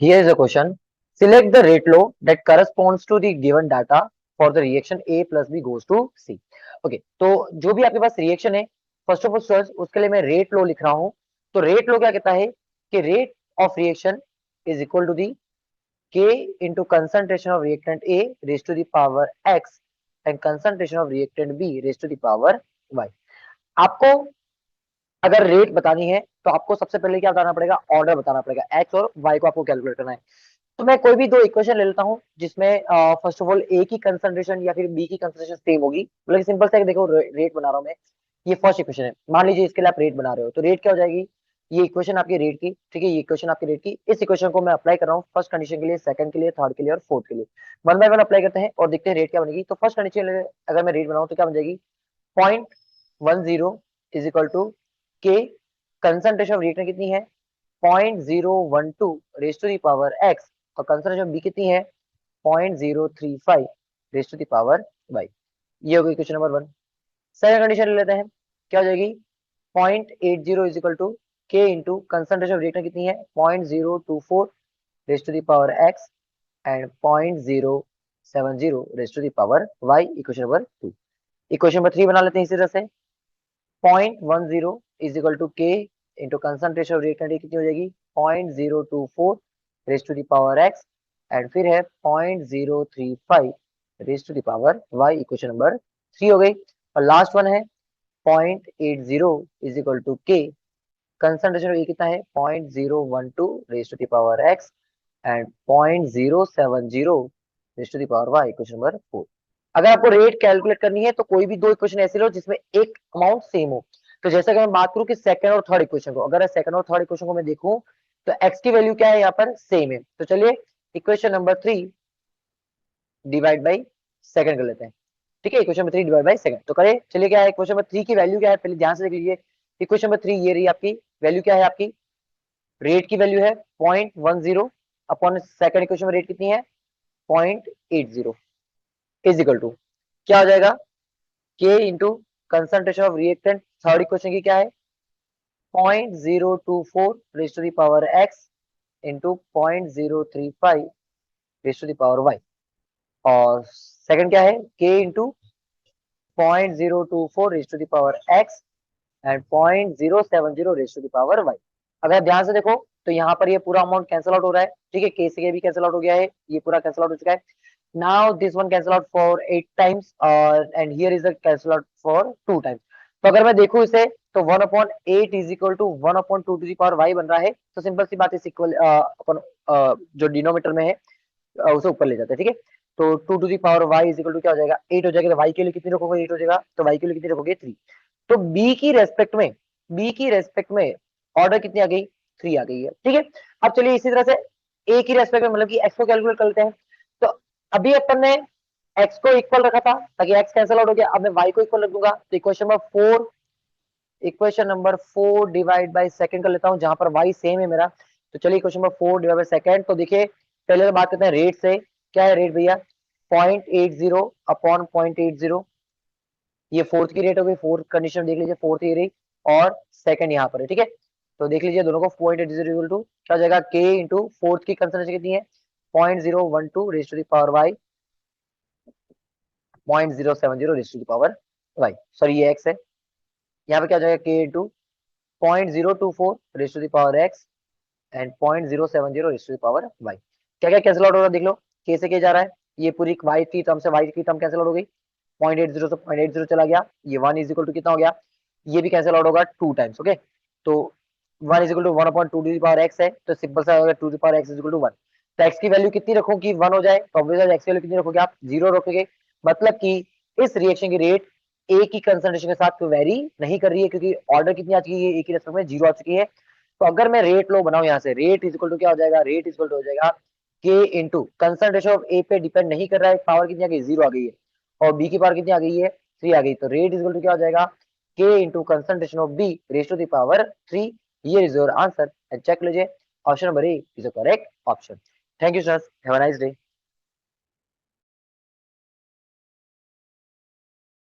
Here is a question. Select the rate law that corresponds to the given data for the reaction A plus B goes to C. Okay, तो जो भी आपके पास reaction है, first of all sir उसके लिए मैं rate law लिख रहा हूं। तो रेट लॉ क्या कहता है कि rate of reaction is equal to the K into concentration of reactant A raised to the power X and concentration of reactant B raised to the power Y. आपको अगर रेट बतानी है तो आपको सबसे पहले क्या बताना पड़ेगा, ऑर्डर बताना पड़ेगा, एक्स और वाई को आपको कैलकुलेट करना है। तो मैं कोई भी दो इक्वेशन ले लेता हूँ जिसमें फर्स्ट ऑफ ऑल ए की कंसंट्रेशन या फिर बी की कंसंट्रेशन सेम होगी। मतलब सिंपल सा देखो रेट बना रहा हूँ मैं। ये फर्स्ट इक्वेशन है, मान लीजिए इसके लिए आप रेट बना रहे हो तो रेट क्या हो जाएगी, ये इक्वेशन आपकी रेट की, ठीक है, ये इक्वेशन आपकी रेट की। इस इक्वेशन को मैं अप्लाई कर रहा हूँ फर्स्ट कंडीशन के लिए, सेकंड के लिए, थर्ड के लिए और फोर्थ के लिए। वन बाय वन अप्लाई करते हैं और देखते हैं रेट क्या बनेगी। तो फर्स्ट कंडीशन अगर मैं रेट बनाऊँ तो क्या बन जाएगी, 0.10 is equal to k, concentration of reactant कितनी है 0.012 raise to the power x, और कंसंट्रेशन बी कितनी है 0.035 raise to the power y. ये हो गई question number one. Second condition ले लेते हैं, क्या हो जाएगी 0.80 is equal to k into concentration of reactant कितनी है 0.024 raise to the power x and 0.070 raise to the power y. Equation number two. Equation number three बना लेते हैं इसी तरह से, 0.10 is equal to k into concentration of reactant कितनी हो जाएगी 0.024 raise to the power x and फिर है 0.035 raise to the power y. Equation number three हो गई। और लास्ट वन है 0.80 is equal to k, concentration of कितना है 0.012 raise to the power x and 0.070 raise to the power y. Equation number four. अगर आपको रेट कैलकुलेट करनी है तो कोई भी दो इक्वेशन ऐसे लो जिसमें एक अमाउंट सेम हो। तो जैसा कि मैं बात करूं कि सेकंड और थर्ड इक्वेशन को, अगर सेकंड और थर्ड इक्वेशन को मैं देखूं तो एक्स की वैल्यू क्या है यहाँ पर सेम है। तो चलिए equation number three divide by second कर लेते हैं। ठीक है, equation number three divide by second तो करें। चलिए क्या है इक्वेशन नंबर थ्री की वैल्यू क्या है पहले ध्यान से देख लीजिए। इक्वेशन नंबर थ्री ये रही आपकी वैल्यू, क्या है आपकी रेट की वैल्यू है 0.10 अपॉन सेकंड इक्वेशन में रेट कितनी है 0.80 इज इक्वल टू क्या हो जाएगा k into concentration of reactant third equation की क्या है 0.024 raise to the power x into 0.035 raise to the power y. और सेकंड क्या है k into 0.024 raise to the power x and 0.070 raise to the power y. अगर आप ध्यान से देखो तो यहाँ पर ये पूरा अमाउंट कैंसिल आउट हो रहा है, ठीक है, के से के भी कैंसिल आउट हो गया है, ये पूरा कैंसिल आउट हो चुका है। Now this one cancel out for 8 times and here is a cancel out for 2 times. तो अगर मैं देखूं इसे तो 1 upon 8 is equal to 1 upon 2 to the power y बन रहा है। तो सिंपल सी बात है इक्वल अपन जो डिनोमीटर में है उसे ऊपर ले जाते हैं, ठीक है। तो 2 to the power y is equal to क्या हो जाएगा 8 हो जाएगा। तो y के लिए कितनी रखोगे 8 हो जाएगा, तो y के लिए कितनी रखोगे 3। तो b की रेस्पेक्ट में ऑर्डर कितनी आ गई 3 आ गई है, ठीक है। अब चलिए इसी तरह से a की रेस्पेक्ट में मतलब कि x को कैलकुलेट कर लेते हैं। तो अभी अपन ने x को इक्वल रखा था ताकि x कैंसिल आउट हो गया, अब मैं y को इक्वल रख दूंगा। तो equation number four divide by second कर लेता हूं जहां पर y सेम है मेरा। तो चलिए equation number four divide by second. तो देखिए पहले तो बात करते हैं रेट से। क्या है रेट भैया 0.80 अपॉन 0.80, ये फोर्थ की रेट हो गई। फोर्थ कंडीशन देख लीजिए, फोर्थ ये रही और सेकंड यहाँ पर है, ठीक है। तो देख लीजिए दोनों को 0.80 क्या हो जाएगा के इंटू फोर्थ की कंसंट्रेशन कितनी है 0.012 raise to the power y 0.070 raise to the power y. Sorry ये एक्स है, यहाँ पे क्या हो जाएगा k into 0.024 raise to the power x and 0.070 raise to the power y. क्या क्या कैंसिल आउट हो रहा है देख लो, के से के जा रहा है, ये पूरी वाई की टर्म से वाई की टर्म कैंसिल आउट हो गई, 0.80 से 0.80 चला गया, ये 1 इज इक्वल टू कितना हो गया, ये भी कैंसिल आउट होगा 2 टाइम्स, ओके। तो 1 is equal to 1 upon 2 to the power x है, तो सिंपल सा होगा 2 to the power x is equal to 1। तो एक्स की वैल्यू कितनी रखो कि 1 हो जाए, तो ऑब्वियसली एक्स की वैल्यू कितनी रखोगे आप 0 रखोगे। मतलब कि इस रिएक्शन की रेट ए की कंसंट्रेशन के साथ वेरी नहीं कर रही है क्योंकि ऑर्डर कितनी आ चुकी है ए की रेस्पेक्ट में 0 आ चुकी है। तो अगर मैं रेट लो बनाऊं यहाँ से, रेट इज इक्वल टू क्या हो जाएगा, रेट इज इक्वल टू हो जाएगा के इंटू कंसंट्रेशन ऑफ ए पे डिपेंड नहीं कर रहा है, पावर कितनी आ गई 0 आ गई है, और बी की पावर कितनी आ गई है 3 आ गई। तो रेट इज इक्वल टू क्या हो जाएगा k into concentration of B raise to the power 3। ये इज योर आंसर, चेक लीजिए option number A is the correct option. Thank you sir, have a nice day.